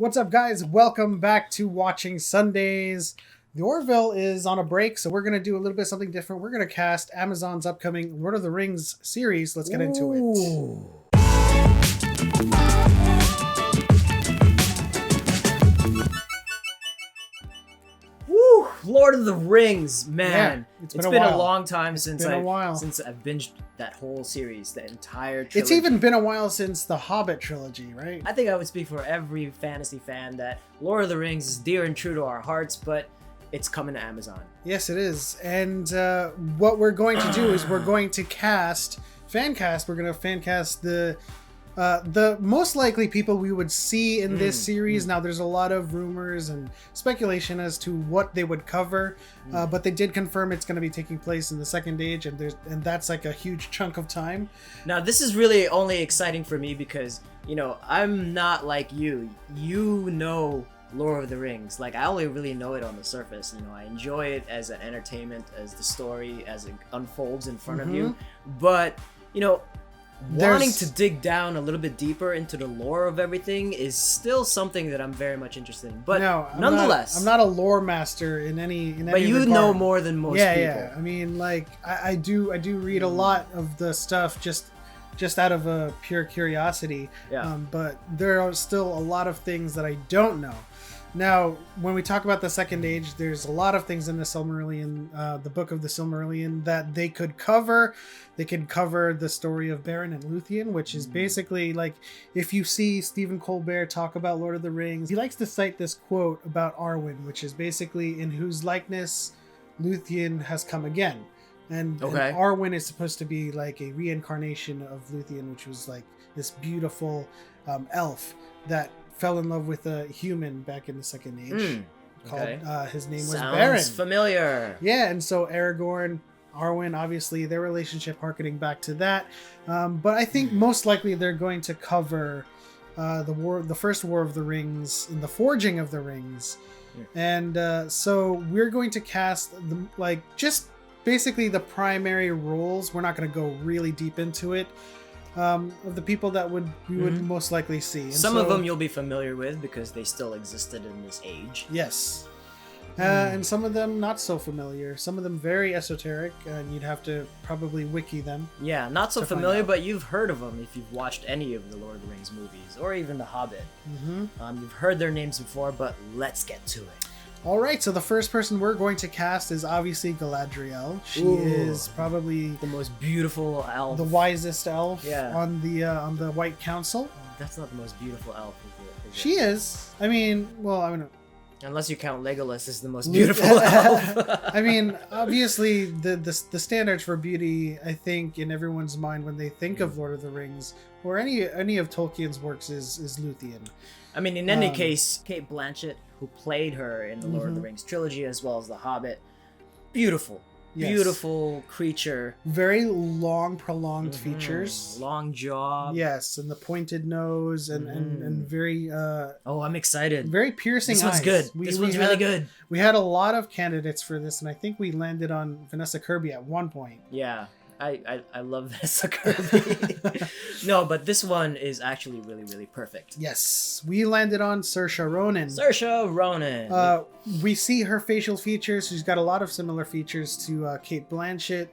What's up, guys? Welcome back to Watching Sundays. The Orville is on a break, so we're going to do a little bit something different. We're going to cast Amazon's upcoming Lord of the Rings series. Let's get into it. Woo! Lord of the Rings, man. Yeah, it's been a long time since I've binged that whole series, the entire trilogy. It's even been a while since the Hobbit trilogy, right? I think I would speak for every fantasy fan that Lord of the Rings is dear and true to our hearts, but it's coming to Amazon. Yes, it is. And what we're going to do is we're going to fan cast the most likely people we would see in this series. Now, there's a lot of rumors and speculation as to what they would cover, but they did confirm it's going to be taking place in the Second Age, and that's like a huge chunk of time. Now, this is really only exciting for me because, you know, I'm not like you. You know Lord of the Rings. Like, I only really know it on the surface. You know, I enjoy it as an entertainment, as the story, as it unfolds in front of you. But, you know, wanting to dig down a little bit deeper into the lore of everything is still something that I'm very much interested in. But no, nonetheless, I'm not a lore master in any. But you know more than most people. Yeah. I mean, like I do read a lot of the stuff just out of a pure curiosity. Yeah. But there are still a lot of things that I don't know. Now, when we talk about the Second Age, there's a lot of things in the Silmarillion, the Book of the Silmarillion, that they could cover. They could cover the story of Beren and Luthien, which is basically like, if you see Stephen Colbert talk about Lord of the Rings, he likes to cite this quote about Arwen, which is basically, in whose likeness Luthien has come again. And Arwen is supposed to be like a reincarnation of Luthien, which was like this beautiful elf that fell in love with a human back in the Second Age. His name was Beren. Sounds familiar. Yeah, and so Aragorn, Arwen, obviously their relationship harkening back to that. But I think most likely they're going to cover the first War of the Rings and the Forging of the Rings. And so we're going to cast just basically the primary roles. We're not going to go really deep into it. Of the people that we would most likely see. And some of them you'll be familiar with because they still existed in this age. Yes. And some of them not so familiar. Some of them very esoteric, and you'd have to probably wiki them. Yeah, not so familiar, but you've heard of them if you've watched any of the Lord of the Rings movies, or even The Hobbit. You've heard their names before, but let's get to it. All right, so the first person we're going to cast is obviously Galadriel. She is probably the most beautiful elf, the wisest elf on the White Council. That's not the most beautiful elf, is it? She is. I mean, unless you count Legolas as the most beautiful elf. I mean, obviously, the standards for beauty, I think, in everyone's mind when they think of Lord of the Rings or any of Tolkien's works is Luthien. I mean, in any case, Cate Blanchett, who played her in the Lord of the Rings trilogy as well as The Hobbit, beautiful creature. Very long, prolonged features. Long jaw. Yes, and the pointed nose and very... I'm excited. Very piercing eyes. This one's good. This one's really good. We had a lot of candidates for this, and I think we landed on Vanessa Kirby at one point. Yeah. I love Vanessa Kirby. No, but this one is actually really, really perfect. Yes. We landed on Saoirse Ronan. Saoirse Ronan. We see her facial features. She's got a lot of similar features to Cate Blanchett.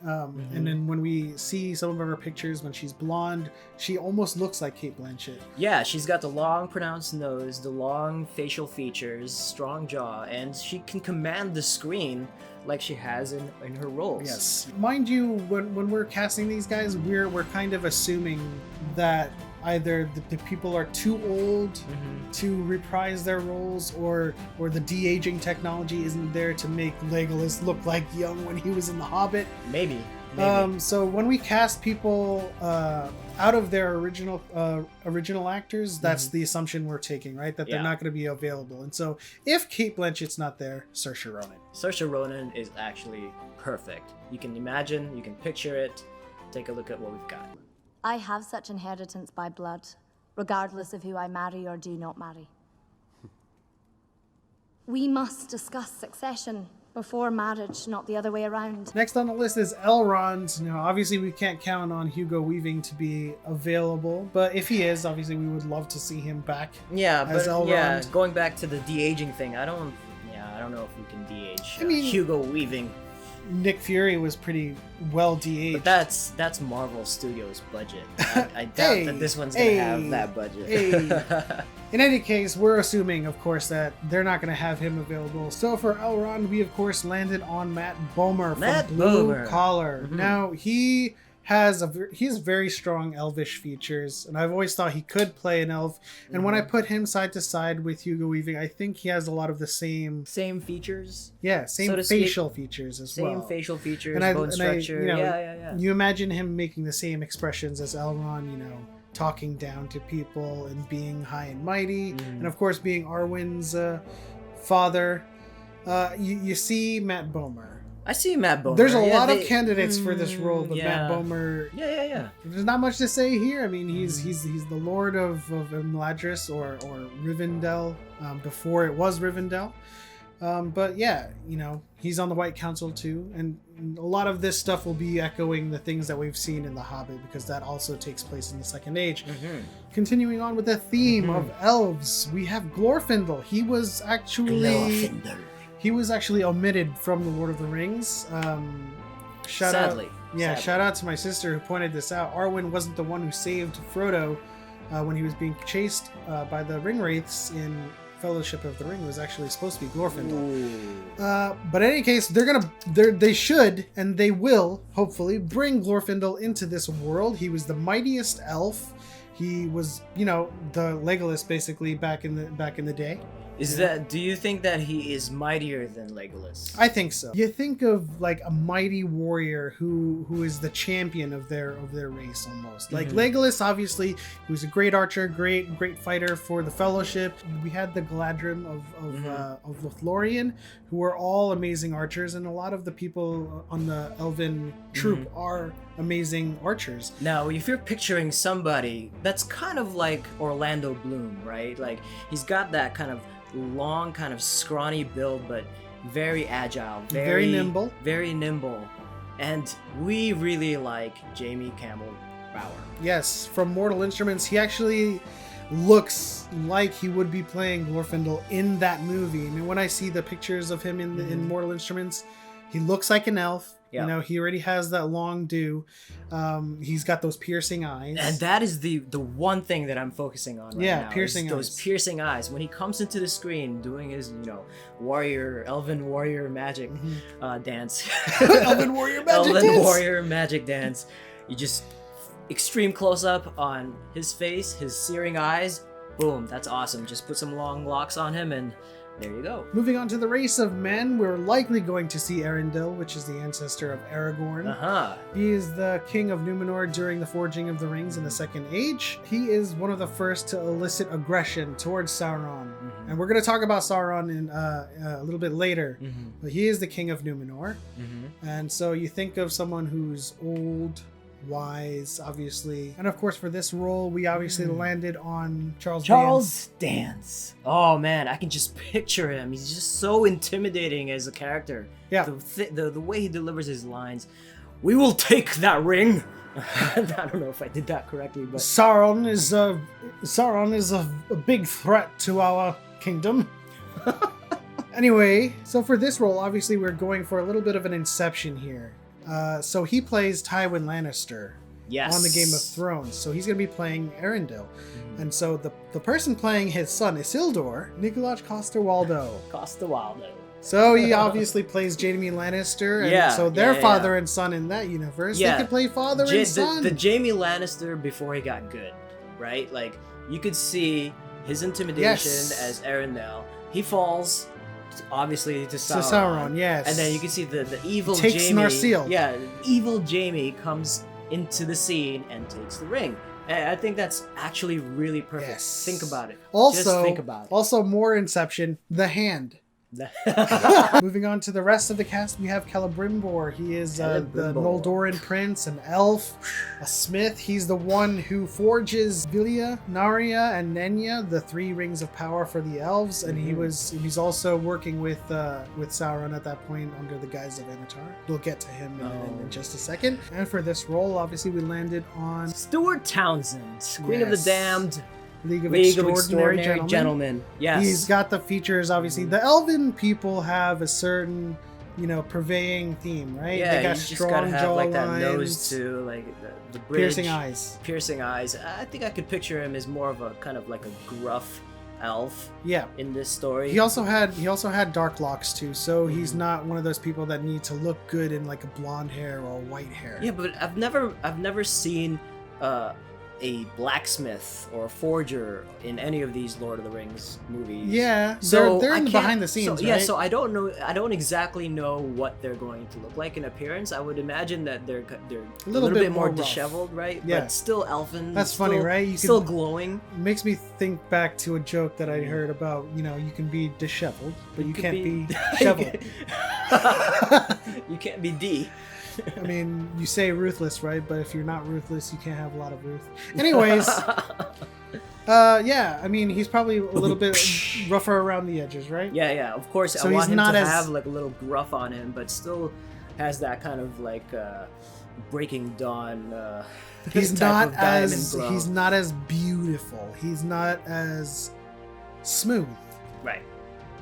And then when we see some of her pictures when she's blonde, she almost looks like Cate Blanchett. Yeah, she's got the long, pronounced nose, the long facial features, strong jaw, and she can command the screen like she has in her roles. Yes. Mind you, when we're casting these guys, we're kind of assuming that either the people are too old to reprise their roles, or the de-aging technology isn't there to make Legolas look like young when he was in The Hobbit. Maybe. So when we cast people out of their original actors, that's the assumption we're taking, right? That they're not going to be available. And so if Cate Blanchett's not there, Saoirse Ronan. Saoirse Ronan is actually perfect. You can imagine, you can picture it. Take a look at what we've got. I have such inheritance by blood, regardless of who I marry or do not marry. We must discuss succession Before marriage, not the other way around. Next on the list is Elrond. Now, obviously, we can't count on Hugo Weaving to be available, but if he is, obviously, we would love to see him back. Yeah, as but Elrond. going back to the de-aging thing, I don't know if we can de-age Hugo Weaving. Nick Fury was pretty well de-aged. But that's Marvel Studios' budget. I doubt that this one's gonna have that budget. In any case, we're assuming, of course, that they're not going to have him available. So for Elrond, we, of course, landed on Matt Bomer from Blue Collar. Mm-hmm. Now, he has very strong elvish features, and I've always thought he could play an elf. And when I put him side to side with Hugo Weaving, I think he has a lot of the same features. Yeah, same so facial features as well. Same facial features, and bone structure. Yeah. You imagine him making the same expressions as Elrond, talking down to people and being high and mighty, and of course being Arwen's father. You see Matt Bomer. I see Matt Bomer. There's a lot of candidates for this role, but Matt Bomer. Yeah. There's not much to say here. I mean, he's the Lord of Imladris or Rivendell before it was Rivendell. But yeah, he's on the White Council too, and a lot of this stuff will be echoing the things that we've seen in The Hobbit, because that also takes place in the Second Age. Continuing on with the theme of elves, we have Glorfindel. He was actually omitted from the Lord of the Rings. Sadly. Shout out to my sister who pointed this out. Arwen wasn't the one who saved Frodo when he was being chased by the ring wraiths in Fellowship of the Ring. It was actually supposed to be Glorfindel. But in any case, they should and they will hopefully bring Glorfindel into this world. He was the mightiest elf. He was, the Legolas basically back in the day. Do you think that he is mightier than Legolas? I think so. You think of like a mighty warrior who is the champion of their race almost. Like Legolas, obviously, he was a great archer, great fighter for the Fellowship. We had the Galadriel of Lothlorien, who were all amazing archers, and a lot of the people on the Elven troop are amazing archers. Now, if you're picturing somebody that's kind of like Orlando Bloom, right? Like he's got that kind of long, kind of scrawny build, but very agile, very nimble, and we really like Jamie Campbell Bower. Yes, from Mortal Instruments. He actually looks like he would be playing Glorfindel in that movie. I mean, when I see the pictures of him in Mortal Instruments, he looks like an elf. Yeah. He already has that long dew. He's got those piercing eyes. And that is the one thing that I'm focusing on right now. Piercing eyes. Those piercing eyes. When he comes into the screen doing his, elven warrior magic dance. Elven warrior magic dance. You just extreme close up on his face, his searing eyes. Boom, that's awesome. Just put some long locks on him and there you go. Moving on to the race of men, we're likely going to see Erendil, which is the ancestor of Aragorn. He is the king of Numenor during the forging of the rings in the Second Age. He is one of the first to elicit aggression towards Sauron. And we're going to talk about Sauron in a little bit later. But he is the king of Numenor. And so you think of someone who's old, wise, obviously, and of course for this role we obviously landed on Charles Dance. Oh man, I can just picture him. He's just so intimidating as a character. The way he delivers his lines. We will take that ring. I don't know if I did that correctly, but Sauron is a big threat to our kingdom. Anyway, so for this role, obviously we're going for a little bit of an inception here. So he plays Tywin Lannister on the Game of Thrones. So he's going to be playing Erendil. And so the person playing his son, Isildur, Nikolaj Coster-Waldau. So he obviously plays Jaime Lannister. And so they're father and son in that universe. They could play father and son. The Jaime Lannister before he got good, right? Like, you could see his intimidation as Erendil. He falls obviously to Sauron, yes. And then you can see the evil takes Jaime. Narsil. Yeah, evil Jaime comes into the scene and takes the ring. And I think that's actually really perfect. Yes. Think about it. Also, just think about it. Also, more Inception. The Hand. Moving on to the rest of the cast, we have Celebrimbor. He is the Noldoran prince, an elf, a smith. He's the one who forges Vilya, Narya, and Nenya, the 3 rings of power for the elves. And he's also working with Sauron at that point under the guise of ANNATAR. We'll get to him in just a second. And for this role, obviously, we landed on Stuart Townsend, Queen of the Damned. League of Extraordinary Gentlemen. Yes. He's got the features, obviously. The elven people have a certain, purveying theme, right? Yeah, they got you strong just gotta have like that jawlines, nose too, like the bridge. Piercing eyes. I think I could picture him as more of a kind of like a gruff elf. Yeah. In this story. He also had dark locks too, so he's not one of those people that need to look good in like a blonde hair or white hair. Yeah, but I've never seen a blacksmith or a forger in any of these Lord of the Rings movies. Yeah, so they're in the behind the scenes, so, yeah, right? so I don't exactly know what they're going to look like in appearance. I would imagine that they're a little bit more disheveled, right? Yeah. But still elfin. That's funny, right? You still glowing. Makes me think back to a joke that I heard about, you can be disheveled, but you can't be shoveled. You can't be D. I mean, you say ruthless, right? But if you're not ruthless, you can't have a lot of ruth. Anyways, yeah, I mean, he's probably a little bit rougher around the edges, right? Yeah, of course. So I want him to have like a little gruff on him, but still has that kind of like Breaking Dawn. He's not as beautiful. He's not as smooth. Right.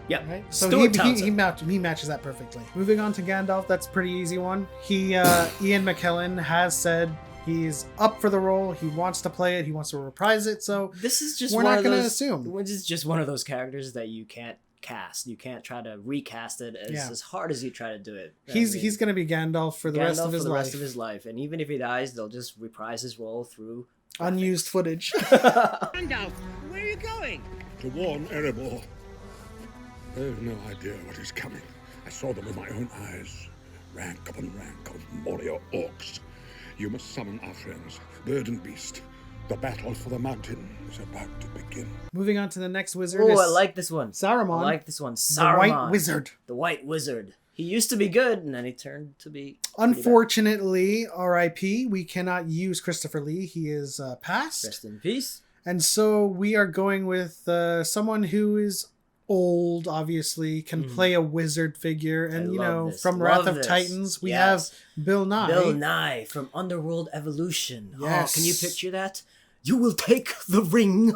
Yep. Right? So he matches that perfectly. Moving on to Gandalf, that's a pretty easy one. Ian McKellen has said he's up for the role. He wants to play it. He wants to reprise it. So this is just we're not going to assume. This is just one of those characters that you can't cast. You can't try to recast it as hard as you try to do it. He's going to be Gandalf for the rest of his life. And even if he dies, they'll just reprise his role through unused footage. Gandalf, where are you going? To warn Erebor. I have no idea what is coming. I saw them with my own eyes. Rank upon rank of warrior orcs. You must summon our friends, bird and beast. The battle for the mountain is about to begin. Moving on to the next wizard. Oh, I like this one. Saruman. I like this one. Saruman. The White Wizard. The White Wizard. He used to be good, and then he turned to be... Unfortunately, R.I.P., we cannot use Christopher Lee. He is passed. Rest in peace. And so we are going with someone who is old, obviously, can play a wizard figure. And, from Wrath of Titans, we have Bill Nye. Bill Nye from Underworld Evolution. Yes. Oh, can you picture that? You will take the ring.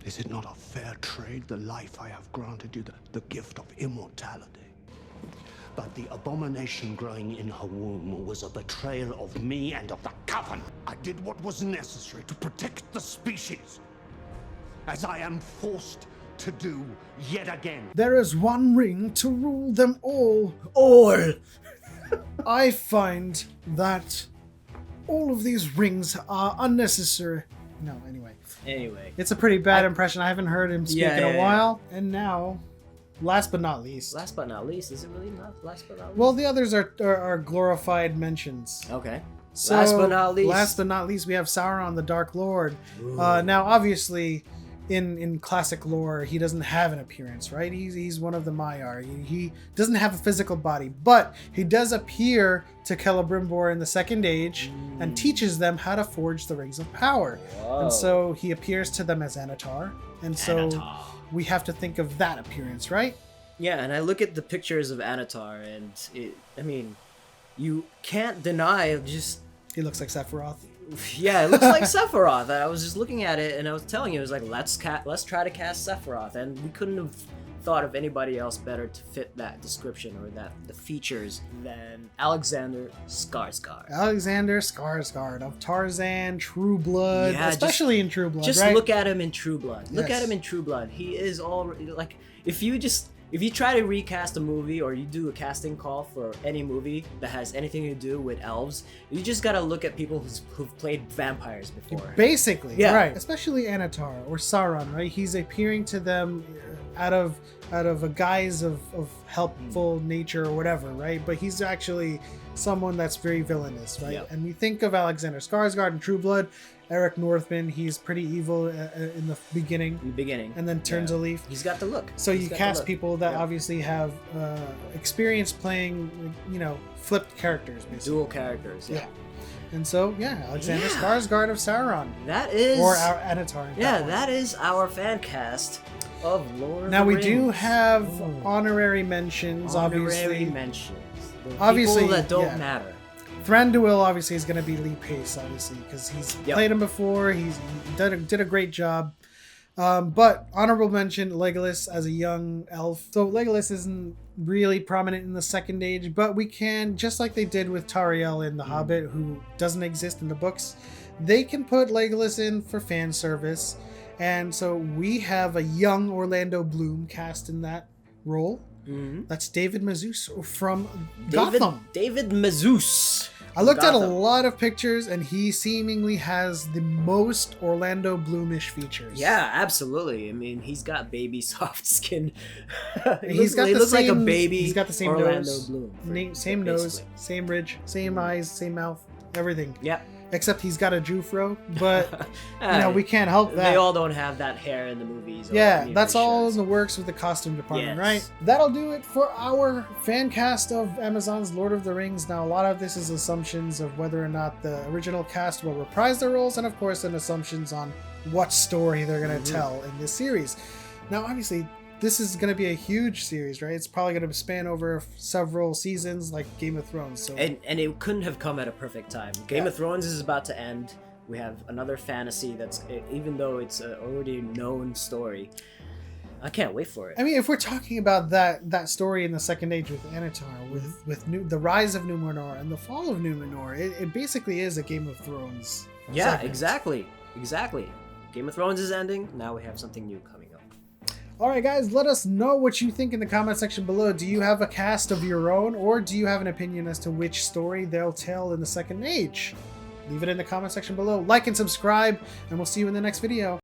Is it not a fair trade, the life I have granted you, the gift of immortality? But the abomination growing in her womb was a betrayal of me and of the Coven. I did what was necessary to protect the species, as I am forced to do yet again. There is one ring to rule them all. All. I find that all of these rings are unnecessary. No, anyway. It's a pretty bad impression. I haven't heard him speak in a while. And now, last but not least. Last but not least? Is it really not last but not least? Well, the others are glorified mentions. Okay. So, last but not least, we have Sauron, the Dark Lord. Now, obviously, in classic lore, he doesn't have an appearance, right? He's one of the Maiar. He doesn't have a physical body, but he does appear to Celebrimbor in the Second Age and teaches them how to forge the Rings of Power. Whoa. And so he appears to them as ANNATAR. And so we have to think of that appearance, right? Yeah, and I look at the pictures of ANNATAR, and you can't deny just... He looks like Sephiroth. Yeah, it looks like Sephiroth. I was just looking at it, and I was telling you, it was like, let's try to cast Sephiroth, and we couldn't have thought of anybody else better to fit that description or the features than Alexander Skarsgård. Alexander Skarsgård of Tarzan, True Blood, especially in True Blood. Just right? Look at him in True Blood. Look at him in True Blood. He is all like, if you try to recast a movie or you do a casting call for any movie that has anything to do with elves, you just gotta look at people who've played vampires before. Basically, right. Especially ANNATAR or Sauron, right? He's appearing to them out of a guise of helpful nature or whatever, right? But he's actually someone that's very villainous, right? Yep. And we think of Alexander Skarsgård in True Blood, Eric Northman, he's pretty evil in the beginning. And then turns a leaf. He's got the look. So He's you got cast the look. people that Yep. obviously have experience playing, flipped characters, basically. Dual characters. Yeah. And so, Alexander Skarsgård of Sauron. That is... Or our ANNATAR. Yeah, that is our fan cast of Lord of Now the we Rings. do have honorary mentions, obviously. mentions. The Obviously, people that don't yeah. matter. Thranduil obviously is going to be Lee Pace, obviously, because he's played him before. He did a great job. But honorable mention, Legolas as a young elf. So Legolas isn't really prominent in the second age, but we can, just like they did with Tariel in The Hobbit, who doesn't exist in the books, they can put Legolas in for fan service. And so we have a young Orlando Bloom cast in that role. That's David MAZOUZ from Gotham. David MAZOUZ. I looked at a lot of pictures, and he seemingly has the most Orlando Bloomish features. Yeah, absolutely. I mean, he's got baby soft skin. he He's got looks the same, like a baby. He's got the same Orlando nose, Bloom. same nose, basically. same ridge, same eyes, same mouth, everything. Yep. Except he's got a Jufro, but we can't help that. They all don't have that hair in the movies. Or Yeah, any of that's their all shows. in the works with the costume department, Yes. right? That'll do it for our fan cast of Amazon's Lord of the Rings. Now, a lot of this is assumptions of whether or not the original cast will reprise their roles, and of course, an assumptions on what story they're going to tell in this series. Now, obviously, this is going to be a huge series, right? It's probably going to span over several seasons, like Game of Thrones. So, And it couldn't have come at a perfect time. Game of Thrones is about to end. We have another fantasy that's, even though it's an already known story, I can't wait for it. I mean, if we're talking about that story in the Second Age with ANNATAR, with the rise of Numenor and the fall of Numenor, it basically is a Game of Thrones. Yeah, segment. exactly. Game of Thrones is ending. Now we have something new coming up. All right, guys, let us know what you think in the comment section below. Do you have a cast of your own, or do you have an opinion as to which story they'll tell in the Second Age? Leave it in the comment section below. Like and subscribe, and we'll see you in the next video.